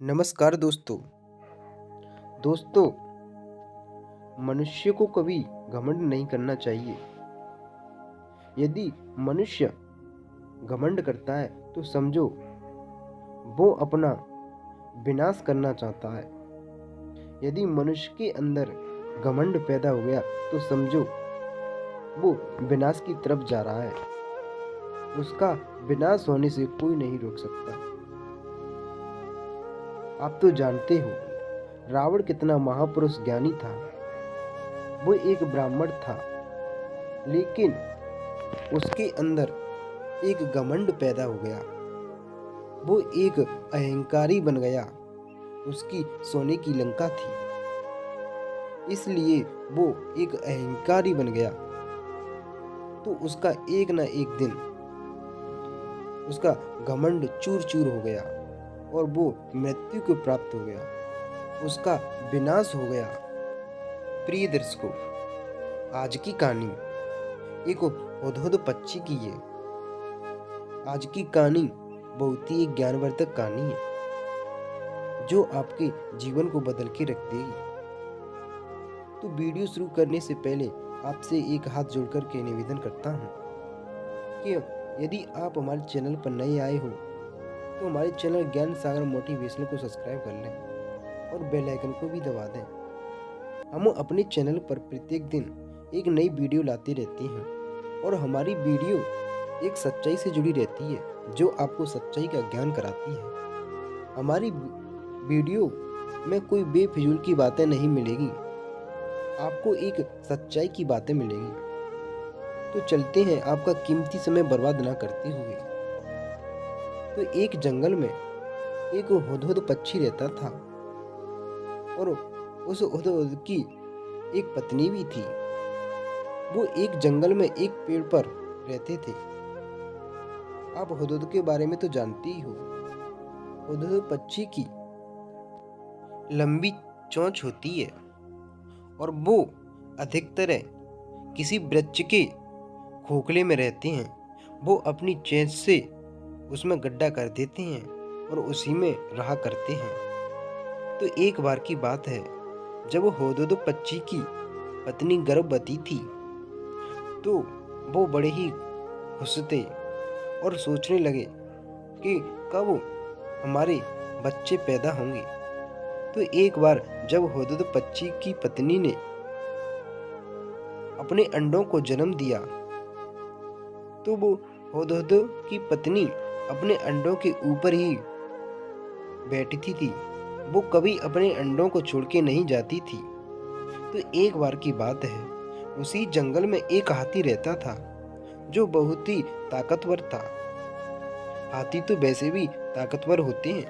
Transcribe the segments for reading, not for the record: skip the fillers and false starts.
नमस्कार दोस्तों। दोस्तों, मनुष्य को कभी घमंड नहीं करना चाहिए। यदि मनुष्य घमंड करता है तो समझो वो अपना विनाश करना चाहता है। यदि मनुष्य के अंदर घमंड पैदा हो गया तो समझो वो विनाश की तरफ जा रहा है। उसका विनाश होने से कोई नहीं रोक सकता। आप तो जानते हो रावण कितना महापुरुष ज्ञानी था। वो एक ब्राह्मण था, लेकिन उसके अंदर एक घमंड पैदा हो गया। वो एक अहंकारी बन गया। उसकी सोने की लंका थी, इसलिए वो एक अहंकारी बन गया। तो उसका एक ना एक दिन उसका घमंड चूर चूर हो गया और वो मृत्यु को प्राप्त हो गया। उसका विनाश हो गया। प्रिय दर्शकों, आज की कहानी एक हुदहुद पक्षी की है। आज की कहानी बहुत ही एक ज्ञानवर्धक कहानी है जो आपके जीवन को बदल के रख देगी। तो वीडियो शुरू करने से पहले आपसे एक हाथ जोड़कर के निवेदन करता हूँ कि यदि आप हमारे चैनल पर नए आए हो तो हमारे चैनल ज्ञान सागर मोटिवेशनल को सब्सक्राइब कर लें और बेल आइकन को भी दबा दें। हम अपने चैनल पर प्रत्येक दिन एक नई वीडियो लाते रहते हैं और हमारी वीडियो एक सच्चाई से जुड़ी रहती है जो आपको सच्चाई का ज्ञान कराती है। हमारी वीडियो में कोई बेफिजूल की बातें नहीं मिलेगी, आपको एक सच्चाई की बातें मिलेंगी। तो चलते हैं आपका कीमती समय बर्बाद ना करते हुए। तो एक जंगल में एक हुदहुद पक्षी रहता था और उस हुदहुद की एक पत्नी भी थी। वो एक जंगल में एक पेड़ पर रहते थे। आप हुदहुद के बारे में तो जानते ही हो। हुदहुद पक्षी की लंबी चोंच होती है और वो अधिकतर किसी वृक्ष के खोखले में रहते हैं। वो अपनी चोंच से उसमें गड्ढा कर देते हैं और उसी में रहा करते हैं। तो एक बार की बात है, जब हुदहुद पक्षी की पत्नी गर्भवती थी तो वो बड़े ही खुश थे और सोचने लगे कि कब हमारे बच्चे पैदा होंगे। तो एक बार जब हुदहुद पक्षी की पत्नी ने अपने अंडों को जन्म दिया तो वो हुदहुद की पत्नी अपने अंडों के ऊपर ही बैठती थी। वो कभी अपने अंडों को छोड़ के नहीं जाती थी। तो एक बार की बात है, उसी जंगल में एक हाथी रहता था जो बहुत ही ताकतवर था। हाथी तो वैसे भी ताकतवर होते हैं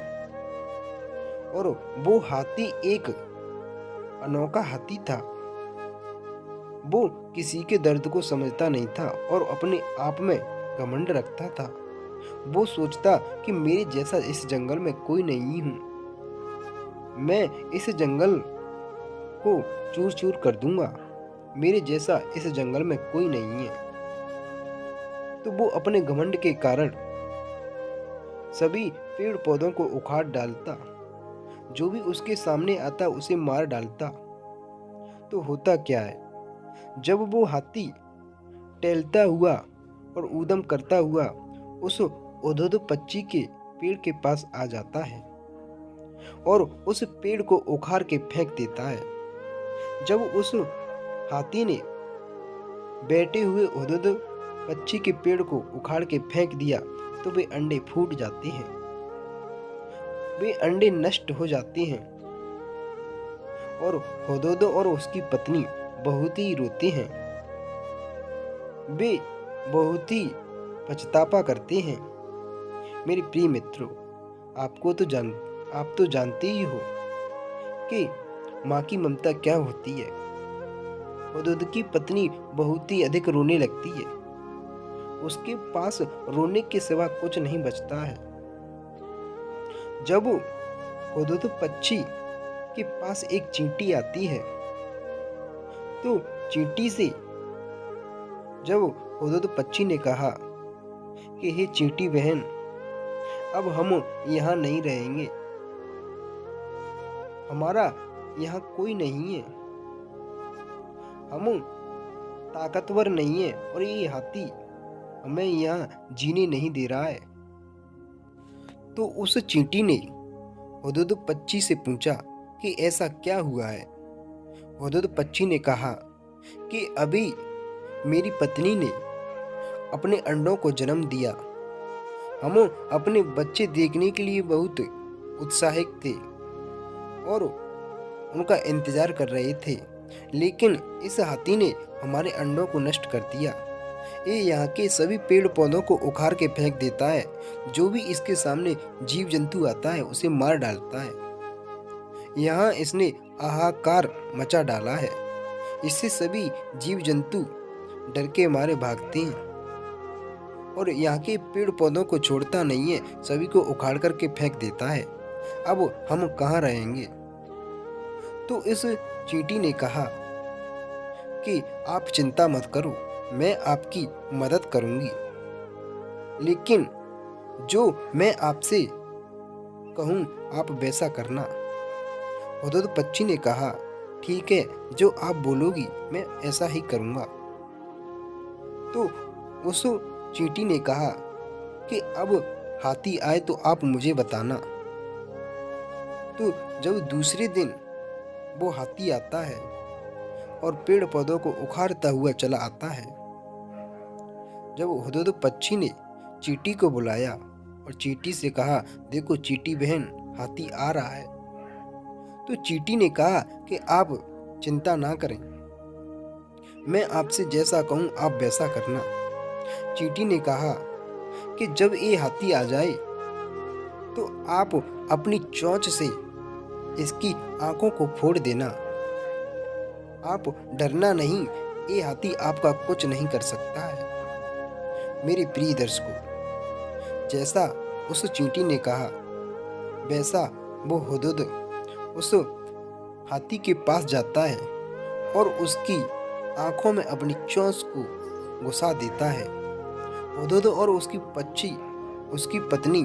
और वो हाथी एक अनोखा हाथी था। वो किसी के दर्द को समझता नहीं था और अपने आप में घमंड रखता था। वो सोचता कि मेरे जैसा इस जंगल में कोई नहीं हूँ। मैं इस जंगल को चूर चूर कर दूंगा। मेरे जैसा इस जंगल में कोई नहीं है। तो वो अपने घमंड के कारण सभी पेड़ पौधों को उखाड़ डालता। जो भी उसके सामने आता उसे मार डालता। तो होता क्या है, जब वो हाथी टहलता हुआ और ऊधम करता हुआ उस हुदहुद पक्षी के पेड़ के पास आ जाता है और उस पेड़ को उखाड़ के फेंक देता है। जब उस हाथी ने बैठे हुए हुदहुद पक्षी के पेड़ को उखाड़ के फेंक दिया तो वे अंडे फूट जाते हैं। वे अंडे नष्ट हो जाते हैं और हुदहुद और उसकी पत्नी बहुत ही रोते हैं। वे बहुत ही पछतावा करते हैं। मेरे प्रिय मित्रों, आप तो जानते ही हो कि माँ की ममता क्या होती है। हुदहुद की पत्नी बहुत ही अधिक रोने लगती है। उसके पास रोने के सिवा कुछ नहीं बचता है। जब हुदहुद पक्षी के पास एक चींटी आती है तो चींटी से जब हुदहुद पक्षी ने कहा कि हे चींटी बहन, अब हम यहाँ नहीं रहेंगे। हमारा यहाँ कोई नहीं है, हम ताकतवर नहीं है और ये हाथी हमें यहाँ जीने नहीं दे रहा है। तो उस चींटी ने हुदहुद पक्षी से पूछा कि ऐसा क्या हुआ है। हुदहुद पक्षी ने कहा कि अभी मेरी पत्नी ने अपने अंडों को जन्म दिया। हम अपने बच्चे देखने के लिए बहुत उत्साहित थे और उनका इंतजार कर रहे थे, लेकिन इस हाथी ने हमारे अंडों को नष्ट कर दिया। ये यहाँ के सभी पेड़ पौधों को उखाड़ के फेंक देता है। जो भी इसके सामने जीव जंतु आता है उसे मार डालता है। यहाँ इसने हाहाकार मचा डाला है। इससे सभी जीव जंतु डर के मारे भागते हैं और यहाँ के पेड़ पौधों को छोड़ता नहीं है, सभी को उखाड़ करके फेंक देता है। अब हम कहाँ रहेंगे? तो इस चींटी ने कहा कि आप चिंता मत करो, मैं आपकी मदद करूंगी, लेकिन जो मैं आपसे कहूं आप वैसा करना। हुदहुद पक्षी ने कहा, ठीक है, जो आप बोलोगी मैं ऐसा ही करूंगा। तो उस चींटी ने कहा कि अब हाथी आए तो आप मुझे बताना। तो जब दूसरे दिन वो हाथी आता है और पेड़ पौधों को उखाड़ता हुआ चला आता है, जब हुदहुद पक्षी ने चींटी को बुलाया और चींटी से कहा, देखो चींटी बहन, हाथी आ रहा है। तो चींटी ने कहा कि आप चिंता ना करें, मैं आपसे जैसा कहूँ आप वैसा करना। चींटी ने कहा कि जब ये हाथी आ जाए तो आप अपनी चोंच से इसकी आंखों को फोड़ देना। आप डरना नहीं, ये हाथी आपका कुछ नहीं कर सकता है। मेरे प्रिय दर्शकों, जैसा उस चींटी ने कहा वैसा वो हुदहुद उस हाथी के पास जाता है और उसकी आंखों में अपनी चोंच को घुसा देता है। हुदहुद और उसकी पत्नी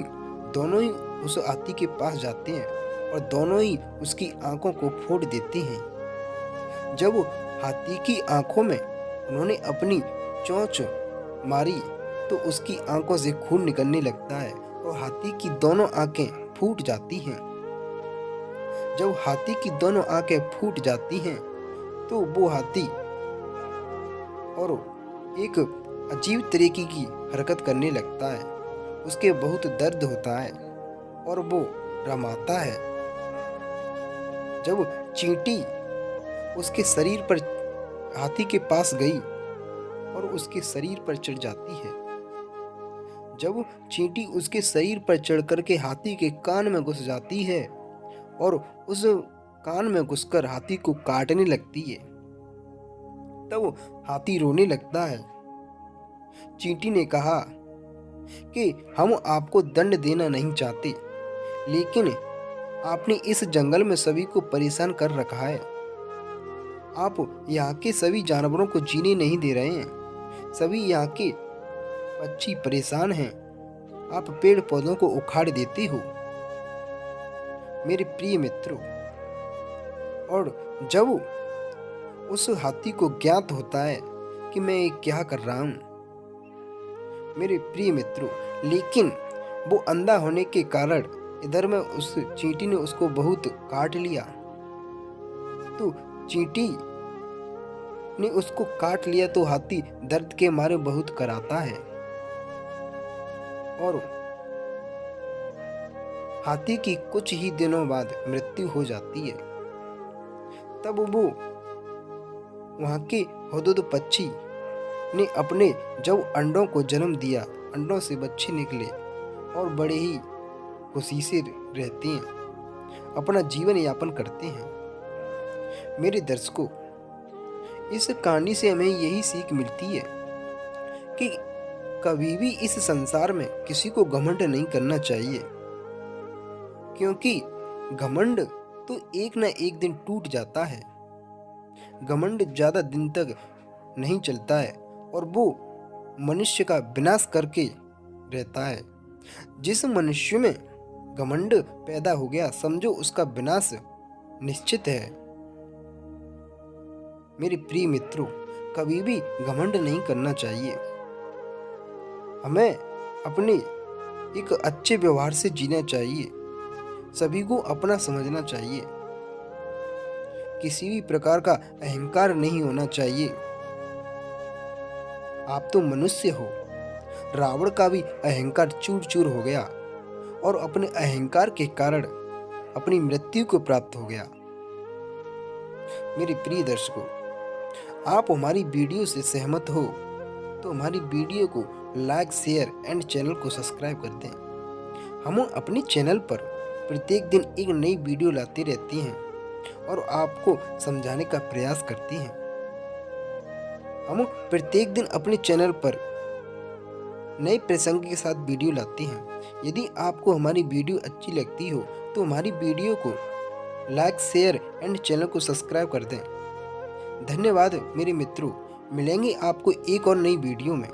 दोनों ही उस हाथी के पास जाते हैं और दोनों ही उसकी आंखों को फोड़ देते हैं। जब हाथी की आंखों में उन्होंने अपनी चोंच मारी तो उसकी आंखों से खून निकलने लगता है और हाथी की दोनों आंखें फूट जाती हैं। जब हाथी की दोनों आंखें फूट जाती हैं तो वो हाथी और एक अजीब तरीके की हरकत करने लगता है। उसके बहुत दर्द होता है और वो रमाता है। जब चींटी उसके शरीर पर हाथी के पास गई और उसके शरीर पर चढ़ जाती है, जब चींटी उसके शरीर पर चढ़ करके हाथी के कान में घुस जाती है और उस कान में घुसकर हाथी को काटने लगती है, तब हाथी रोने लगता है। चींटी ने कहा कि हम आपको दंड देना नहीं चाहते, लेकिन आपने इस जंगल में सभी को परेशान कर रखा है। आप यहाँ के सभी जानवरों को जीने नहीं दे रहे हैं। सभी यहाँ के पक्षी परेशान हैं। आप पेड़ पौधों को उखाड़ देते हो। मेरे प्रिय मित्रों, और जब उस हाथी को ज्ञात होता है कि मैं ये क्या कर रहा हूँ, मेरे प्रिय मित्रों, लेकिन वो अंधा होने के कारण इधर में उस चींटी ने उसको बहुत काट लिया। तो चींटी ने उसको काट लिया तो हाथी दर्द के मारे बहुत कराता है और हाथी की कुछ ही दिनों बाद मृत्यु हो जाती है। तब वो वहाँ के हुदहुद पक्षी ने अपने जब अंडों को जन्म दिया, अंडों से बच्चे निकले और बड़े ही खुशी से रहते हैं, अपना जीवन यापन करते हैं। मेरे दर्शकों, इस कहानी से हमें यही सीख मिलती है कि कभी भी इस संसार में किसी को घमंड नहीं करना चाहिए, क्योंकि घमंड तो एक ना एक दिन टूट जाता है। घमंड ज्यादा दिन तक नहीं चलता है और वो मनुष्य का विनाश करके रहता है। जिस मनुष्य में घमंड पैदा हो गया, समझो उसका विनाश निश्चित है। मेरे प्रिय मित्रों, कभी भी घमंड नहीं करना चाहिए। हमें अपने एक अच्छे व्यवहार से जीना चाहिए। सभी को अपना समझना चाहिए। किसी भी प्रकार का अहंकार नहीं होना चाहिए। आप तो मनुष्य हो। रावण का भी अहंकार चूर चूर हो गया और अपने अहंकार के कारण अपनी मृत्यु को प्राप्त हो गया। मेरे प्रिय दर्शकों, आप हमारी वीडियो से सहमत हो तो हमारी वीडियो को लाइक, शेयर एंड चैनल को सब्सक्राइब कर दें। हम अपने चैनल पर प्रत्येक दिन एक नई वीडियो लाते रहती हैं और आपको समझाने का प्रयास करती हैं। हम प्रत्येक दिन अपने चैनल पर नए प्रसंग के साथ वीडियो लाते हैं। यदि आपको हमारी वीडियो अच्छी लगती हो तो हमारी वीडियो को लाइक, शेयर एंड चैनल को सब्सक्राइब कर दें। धन्यवाद मेरे मित्रों। मिलेंगे आपको एक और नई वीडियो में।